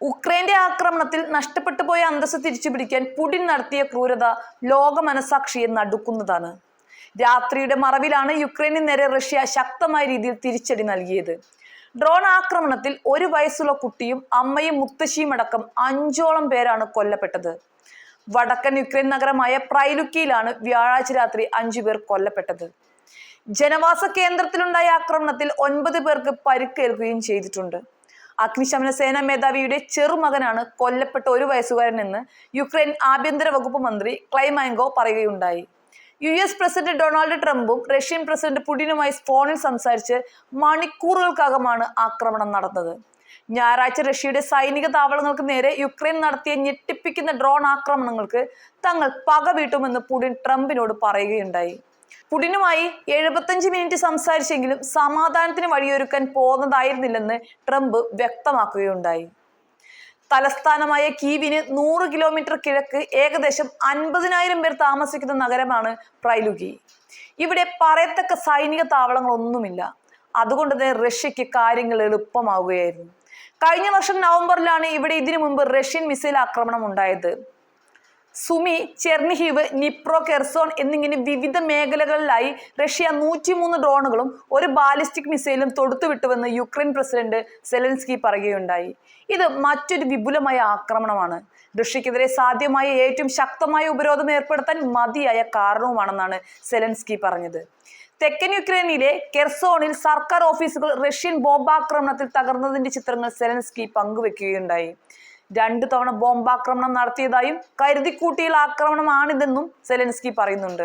ഉക്രൈന്റെ ആക്രമണത്തിൽ നഷ്ടപ്പെട്ടു പോയ അന്തസ്സ് തിരിച്ചുപിടിക്കാൻ പുടിൻ നടത്തിയ ക്രൂരത ലോക മനസാക്ഷിയെ നടുക്കുന്നതാണ്. രാത്രിയുടെ മറവിലാണ് യുക്രൈനു നേരെ റഷ്യ ശക്തമായ രീതിയിൽ തിരിച്ചടി നൽകിയത്. ഡ്രോൺ ആക്രമണത്തിൽ 1 വയസ്സുള്ള കുട്ടിയും അമ്മയും മുത്തശ്ശിയും അടക്കം 5ഓളം പേരാണ് കൊല്ലപ്പെട്ടത്. വടക്കൻ യുക്രൈൻ നഗരമായ പ്രൈലുക്കിയിലാണ് വ്യാഴാഴ്ച രാത്രി 5 പേർ കൊല്ലപ്പെട്ടത്. ജനവാസ കേന്ദ്രത്തിലുണ്ടായ ആക്രമണത്തിൽ 9 പേർക്ക് പരിക്കേൽക്കുകയും ചെയ്തിട്ടുണ്ട്. അഗ്നിശമന സേനാ മേധാവിയുടെ ചെറുമകനാണ് കൊല്ലപ്പെട്ട 1 വയസ്സുകാരൻ എന്ന് യുക്രൈൻ ആഭ്യന്തര വകുപ്പ് മന്ത്രി ക്ലൈമാങ്കോ പറയുകയുണ്ടായി. US പ്രസിഡന്റ് ഡൊണാൾഡ് ട്രംപും റഷ്യൻ പ്രസിഡന്റ് പുടിനുമായി ഫോണിൽ സംസാരിച്ച് മണിക്കൂറുകൾക്കകമാണ് ആക്രമണം നടന്നത്. ഞായറാഴ്ച റഷ്യയുടെ സൈനിക താവളങ്ങൾക്ക് നേരെ യുക്രൈൻ നടത്തിയ ഞെട്ടിപ്പിക്കുന്ന ഡ്രോൺ ആക്രമണങ്ങൾക്ക് തങ്ങൾ പക വീട്ടുമെന്ന് പുടിൻ ട്രംപിനോട് പറയുകയുണ്ടായി. പുടിനുമായി 75 മിനിറ്റ് സംസാരിച്ചെങ്കിലും സമാധാനത്തിന് വഴിയൊരുക്കാൻ പോകുന്നതായിരുന്നില്ലെന്ന് ട്രംപ് വ്യക്തമാക്കുകയുണ്ടായി. തലസ്ഥാനമായ കീവിന് 100 കിലോമീറ്റർ കിഴക്ക് ഏകദേശം 50,000 പേർ താമസിക്കുന്ന നഗരമാണ് പ്രൈലുക്കി. ഇവിടെ പറയത്തക്ക സൈനിക താവളങ്ങളൊന്നുമില്ല. അതുകൊണ്ട് തന്നെ റഷ്യക്ക് കാര്യങ്ങൾ എളുപ്പമാവുകയായിരുന്നു. കഴിഞ്ഞ വർഷം നവംബറിലാണ് ഇവിടെ ഇതിനു മുമ്പ് റഷ്യൻ മിസൈൽ ആക്രമണം ഉണ്ടായത്. സുമി, ചെർണിഹീവ്, നിപ്രോ, കെർസോൺ എന്നിങ്ങനെ വിവിധ മേഖലകളിലായി റഷ്യ 103 ഡ്രോണുകളും 1 ബാലിസ്റ്റിക് മിസൈലും തൊടുത്തുവിട്ടുവെന്ന് യുക്രൈൻ പ്രസിഡന്റ് സെലൻസ്കി പറയുകയുണ്ടായി. ഇത് മറ്റൊരു വിപുലമായ ആക്രമണമാണ്. റഷ്യക്കെതിരെ സാധ്യമായ ഏറ്റവും ശക്തമായ ഉപരോധം ഏർപ്പെടുത്താൻ മതിയായ കാരണവുമാണെന്നാണ് സെലൻസ്കി പറഞ്ഞത്. തെക്കൻ യുക്രൈനിലെ കെർസോണിൽ സർക്കാർ ഓഫീസുകൾ റഷ്യൻ ബോംബാക്രമണത്തിൽ തകർന്നതിന്റെ ചിത്രങ്ങൾ സെലൻസ്കി പങ്കുവെക്കുകയുണ്ടായി. 2 തവണ ബോംബാക്രമണം നടത്തിയതായും കരുതിക്കൂട്ടിയുള്ള ആക്രമണമാണിതെന്നും സെലൻസ്കി പറയുന്നുണ്ട്.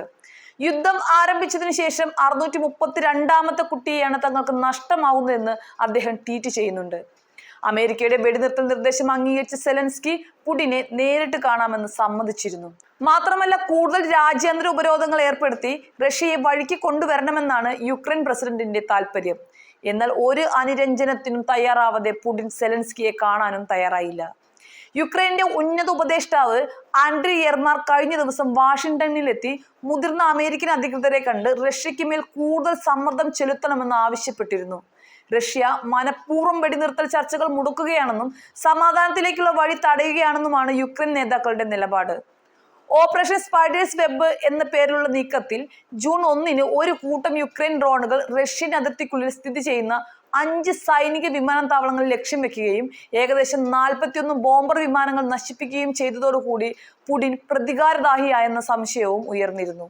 യുദ്ധം ആരംഭിച്ചതിനു ശേഷം 632ാമത്തെ കുട്ടിയെയാണ് തങ്ങൾക്ക് നഷ്ടമാവുന്നതെന്ന് അദ്ദേഹം ട്വീറ്റ് ചെയ്യുന്നുണ്ട്. അമേരിക്കയുടെ വെടിനിർത്തൽ നിർദ്ദേശം അംഗീകരിച്ച സെലൻസ്കി പുടിനെ നേരിട്ട് കാണാമെന്ന് സമ്മതിച്ചിരുന്നു. മാത്രമല്ല, കൂടുതൽ രാജ്യാന്തര ഉപരോധങ്ങൾ ഏർപ്പെടുത്തി റഷ്യയെ വഴിക്ക് കൊണ്ടുവരണമെന്നാണ് യുക്രൈൻ പ്രസിഡന്റിന്റെ താല്പര്യം. എന്നാൽ ഒരു അനുരഞ്ജനത്തിനും തയ്യാറാവാതെ പുടിൻ സെലൻസ്കിയെ കാണാനും തയ്യാറായില്ല. യുക്രൈന്റെ ഉന്നത ഉപദേഷ്ടാവ് ആൻഡ്രി യെർമാർ കഴിഞ്ഞ ദിവസം വാഷിംഗ്ടണിലെത്തി മുതിർന്ന അമേരിക്കൻ അധികൃതരെ കണ്ട് റഷ്യയ്ക്ക് മേൽ കൂടുതൽ സമ്മർദ്ദം ചെലുത്തണമെന്ന് ആവശ്യപ്പെട്ടിരുന്നു. റഷ്യ മനഃപൂർവ്വം വെടിനിർത്തൽ ചർച്ചകൾ മുടക്കുകയാണെന്നും സമാധാനത്തിലേക്കുള്ള വഴി തടയുകയാണെന്നുമാണ് യുക്രൈൻ നേതാക്കളുടെ നിലപാട്. ഓപ്പറേഷൻ സ്പൈഡേഴ്സ് വെബ് എന്ന പേരിലുള്ള നീക്കത്തിൽ ജൂൺ 1-ന് ഒരു കൂട്ടം യുക്രൈൻ ഡ്രോണുകൾ റഷ്യൻ അതിർത്തിക്കുള്ളിൽ സ്ഥിതി ചെയ്യുന്ന 5 സൈനിക വിമാനത്താവളങ്ങൾ ലക്ഷ്യം വെക്കുകയും ഏകദേശം 41 ബോംബർ വിമാനങ്ങൾ നശിപ്പിക്കുകയും ചെയ്തതോടുകൂടി പുടിൻ പ്രതികാരദാഹിയായെന്ന സംശയവും ഉയർന്നിരുന്നു.